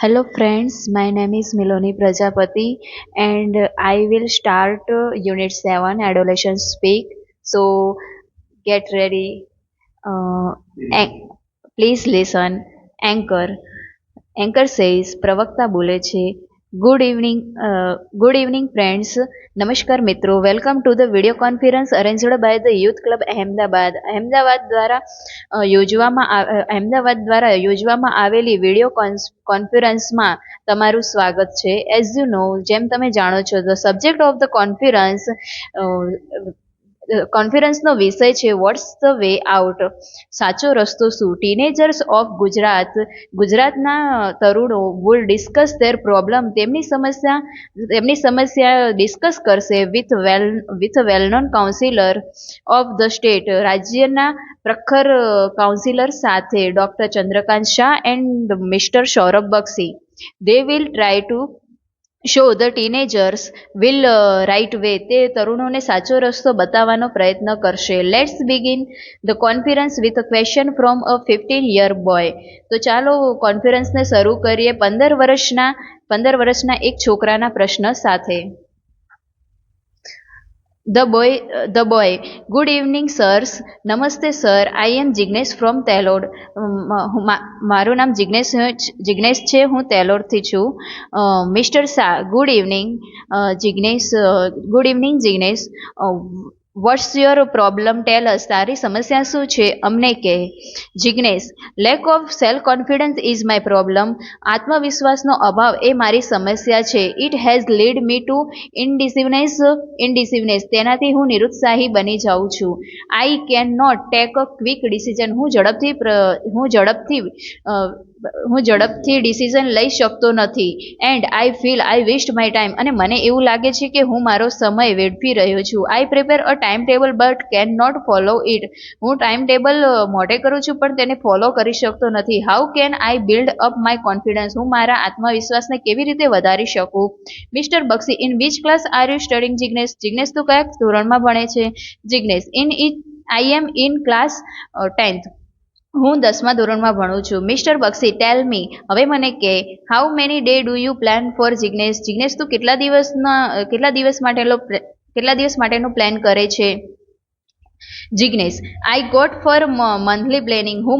Hello friends, my name is Miloni Prajapati and I will start Unit 7 Adolescents Speak. So get ready. Uh, an- Please listen. Anchor. Anchor says પ્રવક્તા બોલે છે good evening friends. નમસ્કાર મિત્રો, welcome to the video conference arranged by the youth club Ahmedabad દ્વારા યોજવામાં આવેલી video કોન્ફરન્સમાં તમારું સ્વાગત છે. એઝ યુ નો, જેમ તમે જાણો છો, ધ સબ્જેક્ટ ઓફ ધ કોન્ફરન્સનો વિષય છે વોટ્સ ધ વે આઉટ, સાચો રસ્તો શું. ટીનેજર્સ ઓફ ગુજરાતના તરુણો વુલ ડિસ્કસ ધેર પ્રોબ્લેમ, તેમની સમસ્યા ડિસ્કસ કરશે with well known counsellor of the state, રાજ્યના પ્રખર કાઉન્સિલર સાથે, doctor Chandrakant Shah and mister Saurabh Bakshi. They will try to show the teenagers will right way, તે તરુણોને સાચો રસ્તો બતાવવાનો પ્રયત્ન કરશે. Let's begin the conference with a question from a 15-year boy. તો ચાલો કોન્ફરન્સને શરૂ કરીએ 15 વર્ષના એક છોકરાના પ્રશ્ન સાથે. The boy: good evening sirs. નમસ્તે sir, I am Jignesh from Telod. મારું નામ જિગ્નેશ છે, હું તેલોડથી છું. Mister Shah: good evening Jignesh. What's your problem, tell us. તારી સમસ્યા શું છે, અમને કહે. Jignesh: lack of self confidence is my problem. આત્મવિશ્વાસનો અભાવ એ મારી સમસ્યા છે. It has lead me to indecisiveness. તેનાથી હું નિરુત્સાહી બની જાઉં છું. I can not take a quick decision. હું ઝડપથી ડિસિઝન લઈ શકતો નથી. And I feel I waste my time. અને મને એવું લાગે છે કે હું મારો સમય વેડફી રહ્યો છું. I prepare a time table but can not follow it. હું ટાઈમ ટેબલ મોઢે કરું છું પણ તેને ફોલો કરી શકતો નથી. How can I build up my confidence. હું મારા આત્મવિશ્વાસને કેવી રીતે વધારી શકું. Mister Bakshi: in which class are you studying Jignesh. Jignesh તું કયા ધોરણમાં ભણે છે. Jignesh: I am in class 10th. હું 10મા ધોરણમાં ભણું છું. મિસ્ટર બક્ષી: ટેલ મી. હવે મને કે. How many day do you plan for Jignesh. Jignesh તું કેટલા દિવસ માટેનો પ્લાન કરે છે. Jignesh: I got for monthly planning. હું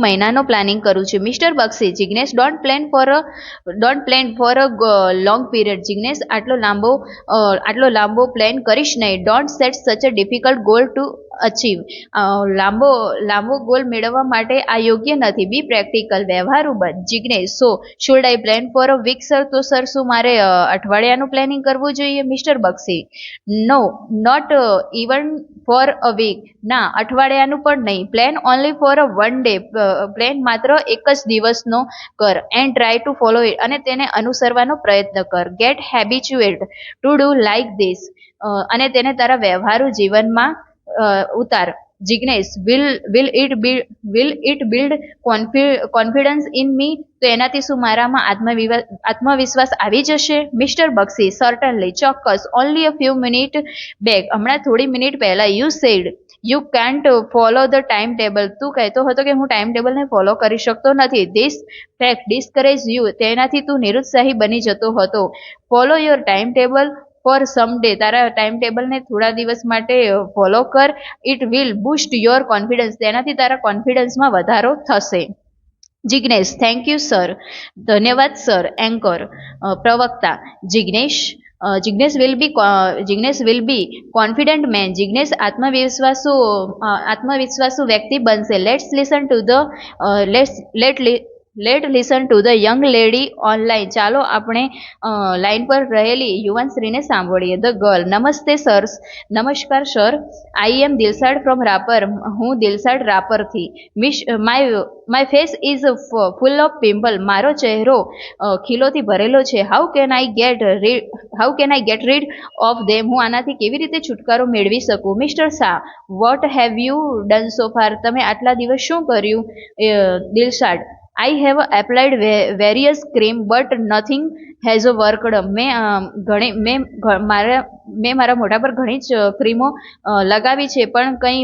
મહિનાનો પ્લાનિંગ કરું છું. Mister Bakshi: Jignesh don't plan for a long period. Jignesh આટલો લાંબો પ્લાન કરીશ નહીં. Don't set such a difficult goal to achieve. લાંબો ગોલ મેળવવા માટે આ યોગ્ય નથી. બી પ્રેક્ટિકલ, વ્યવહારુ બન. Jignesh: so should I plan for a week sir. તો સર શું મારે અઠવાડિયાનું પ્લાનિંગ કરવું જોઈએ. Mister Bakshi: no, not even for a week. ના, અઠવાડિયાનું પણ નહીં. Plan only for a one day. Plan માત્ર એક જ દિવસનો કર. And try to follow it. અને તેને અનુસરવાનો પ્રયત્ન કર. Get habituate to do like this. અને તેને તારા વ્યવહારુ જીવનમાં ઉતાર. Jignesh: will it build confidence in me. તો એનાથી શું મારામાં આત્મવિશ્વાસ આવી જશે. મિસ્ટર બક્ષી: સર્ટનલી, ચોક્કસ. Only a few minute back. હમણાં થોડી મિનિટ પહેલા you said you can't follow the time table. તું કહેતો હતો કે હું ટાઈમ ટેબલને ફોલો કરી શકતો નથી. This fact discourage you. તેનાથી તું નિરુત્સાહી બની જતો હતો. Follow your time table for some day. તારા ટાઈમ ટેબલને થોડા દિવસ માટે ફોલો કર. It will boost your confidence. તેનાથી તારા કોન્ફિડન્સમાં વધારો થશે. Jignesh: thank you sir. ધન્યવાદ સર. એન્કર પ્રવક્તા: Jignesh will be confident man. Jignesh આત્મવિશ્વાસુ વ્યક્તિ બનશે. Let listen to the young lady online. ચાલો આપણે લાઈન પર રહેલી યુવાનશ્રીને સાંભળીએ. ધ ગર્લ: નમસ્તે સર્સ. નમસ્કાર sir. I am Dilsad from Rapar. હું દિલસાડ રાપરથી. My face is full of pimple. મારો ચહેરો ખીલોથી ભરેલો છે. How can I get rid of them. હું આનાથી કેવી રીતે છુટકારો મેળવી શકું. Mister Shah: what have you done so far. તમે આટલા દિવસ શું કર્યું. Dilshad: I have applied various cream but nothing has worked. મેં મારા મોઢા પર ઘણી જ ક્રીમો લગાવી છે પણ કંઈ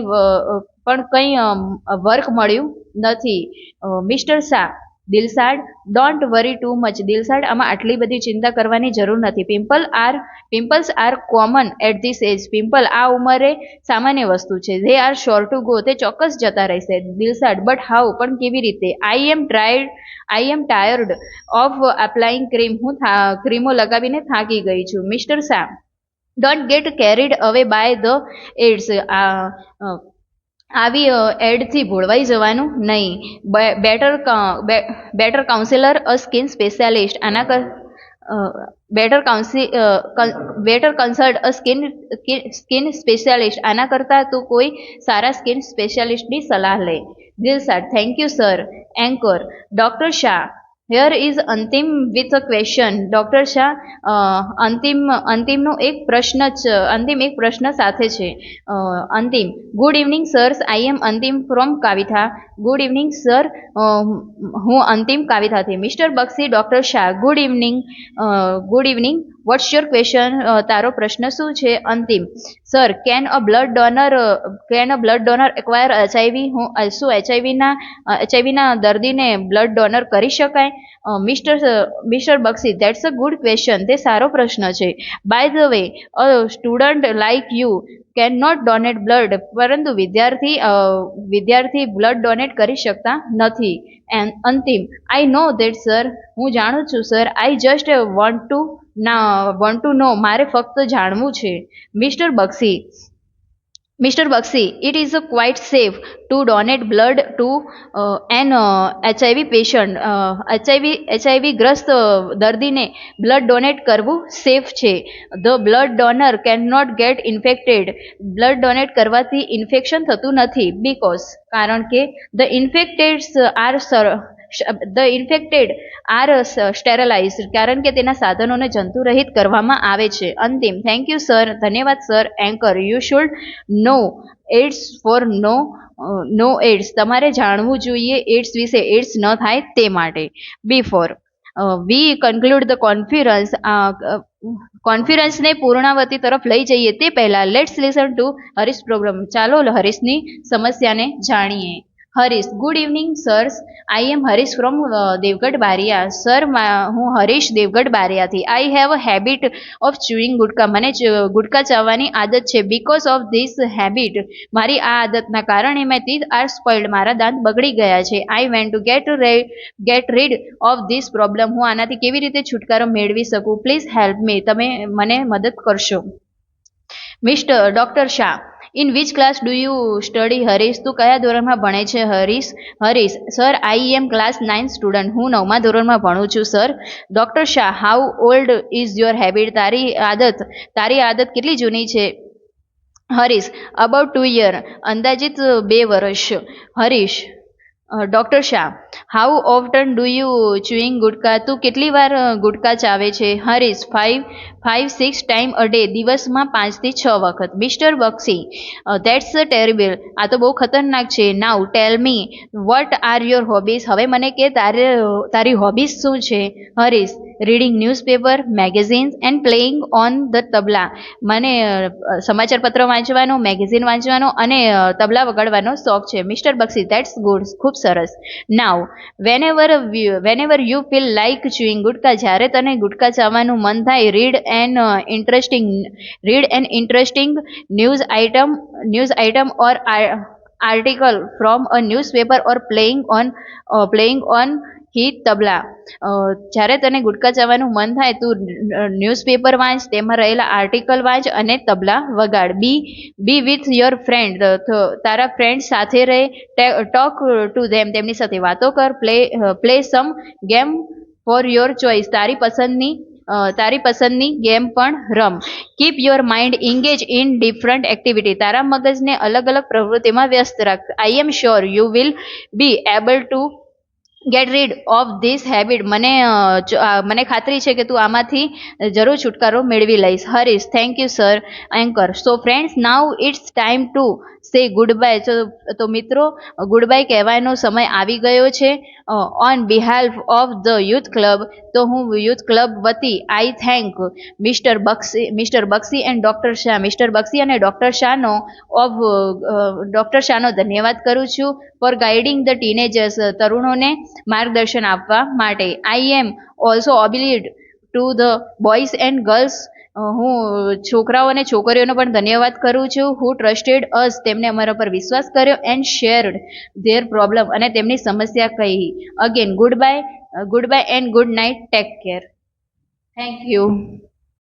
વર્ક મળ્યું નથી. Mister Shah: Dilshad, don't worry too much. Dilshad, આમાં આટલી બધી ચિંતા કરવાની જરૂર નથી. Pimples are common at this age. Pimple આ ઉંમરે સામાન્ય વસ્તુ છે. They are sure to go. તે ચોક્કસ જતા રહેશે. Dilshad, but how? પણ કેવી રીતે? I am tired of applying cream. હું ક્રીમો લગાવીને થાકી ગઈ છું. Mister Shah, don't get carried away by the ads. આવી એડથી ભોળવાઈ જવાનું નહીં. Better counsellor a skin specialist. Better consult a skin specialist. આના કરતાં તું કોઈ સારા સ્કિન સ્પેશિયાલિસ્ટની સલાહ લે. Dilshad, thank you sir. Anchor, doctor Shah, here is Antim with a question. Doctor Shah, Antim એક પ્રશ્ન સાથે છે. અંતિમ, good evening sirs, I am Antim from Kavitha. Good evening sir, હું અંતિમ કાવિથાથી. Mister Bakshi, doctor Shah, good evening. What's your question? તારો પ્રશ્ન શું છે? Antim, sir, can a blood donor acquire HIV? શું એચઆઈવીના દર્દીને બ્લડ ડોનર કરી શકાય? Mister Bakshi, that's a good question. તે સારો પ્રશ્ન છે. By the way, a student like you can not donate blood. પરંતુ વિદ્યાર્થી બ્લડ ડોનેટ કરી શકતા નથી. અંતિમ, આઈ નો ધેટ સર. હું જાણું છું sir. I just want to know. મારે ફક્ત જાણવું છે. Mister Bakshi, it is quite safe to donate blood to an HIV patient. HIV ગ્રસ્ત દર્દીને બ્લડ ડોનેટ કરવું સેફ છે. The blood donor can not get infected. Blood donate કરવાથી infection થતું નથી. કારણ કે ધ ઇન્ફેક્ટેડ આર સ્ટેરલાઇઝડ. કારણ કે તેના સાધનોને જંતુરહિત કરવામાં આવે છે. અંતિમ, થેન્ક યુ સર. ધન્યવાદ sir. Anchor, you should know AIDS for no AIDS. તમારે જાણવું જોઈએ એડ્સ વિશે, એડ્સ ન થાય તે માટે. બિફોર વી કન્ક્લુડ ધ કોન્ફરન્સને પૂર્ણાવતી તરફ લઈ જઈએ તે પહેલા let's listen to Harish programme. ચાલો હરીશની સમસ્યાને જાણીએ. Harish, good evening sirs. I am Harish from Devgadh Baria. Sir, હું હરીશ દેવગઢ બારિયાથી. I have a habit of chewing gutka. મને ગુટકા ચાવવાની આદત છે. બીકોઝ ઓફ ધીસ હેબિટ, મારી આ આદતના કારણે માય ટીથ આર સ્પોઇલ્ડ. મારા દાંત બગડી ગયા છે. I went to get rid of this problem. હું આનાથી કેવી રીતે છુટકારો મેળવી શકું? Please help me. તમે મને મદદ કરશો. Doctor Shah, in which class do you study? Harish, તું કયા ધોરણમાં ભણે છે? Harish, sir, I M class 9 student. હું 9મા ધોરણમાં ભણું છું sir. Doctor Shah, how old is your habit? તારી આદત કેટલી જૂની છે? Harish, about 2 year. અંદાજિત 2 વર્ષ. Harish, doctor Shah, how often do you chewing gutka? તું કેટલી વાર ગુટકા ચાવે છે? Harish, 5-6 time a day. દિવસમાં 5 થી 6 વખત. Mister Bakshi, that's terrible. આ તો બહુ ખતરનાક છે. Now tell me what are your hobbies? હવે મને કે તારી હોબીઝ શું છે? Harish, reading newspaper, magazines and playing on the tabla. મને સમાચાર પત્ર વાંચવાનો, મેગેઝિન વાંચવાનો અને તબલા વગાડવાનો શોખ છે. Mister Bakshi, that's good. ખૂબ સરસ. Now whenever you feel like chewing gutka, જ્યારે તને ગુટકા ચાવવાનું મન થાય, read an interesting news item or article from a newspaper or playing on he tabla. જ્યારે તને ગુટકા ચાવવાનું મન થાય, તું ન્યૂઝપેપર વાંચ, તેમાં રહેલા આર્ટિકલ વાંચ અને તબલા વગાડ. Be with your friend. તારા ફ્રેન્ડ સાથે રહે. Talk to them. તેમની સાથે વાતો કર. Play some game for your choice. તારી પસંદની ગેમ પણ રમ. Keep your mind engage in different activity. તારા મગજને અલગ અલગ પ્રવૃત્તિમાં વ્યસ્ત રાખ. I am sure you will be able to get rid of this habit. મને ખાતરી છે કે તું આમાંથી જરૂર છુટકારો મેળવી લઈશ. Harish, thank you sir. Anchor, so friends, now it's time to say goodbye. તો મિત્રો ગુડ બાય કહેવાનો સમય આવી ગયો છે. On behalf of the youth club, તો હું યુથ ક્લબ વતી I thank mister Bakshi and doctor Shah, mister Bakshi અને ડૉક્ટર શાહનો ધન્યવાદ કરું છું ફોર ગાઈડિંગ ધ ટીનેજર્સ, તરુણોને માર્ગદર્શન આપવા માટે. I am also obliged to the boys and girls, હું છોકરાઓ અને છોકરીઓનો પણ ધન્યવાદ કરું છું. હુ ટ્રસ્ટેડ અસ, તેમને અમારા પર વિશ્વાસ કર્યો. એન્ડ શેર્ડ ધેર પ્રોબ્લેમ, અને તેમની સમસ્યા કહી. Again good bye and good night, take care. Thank you.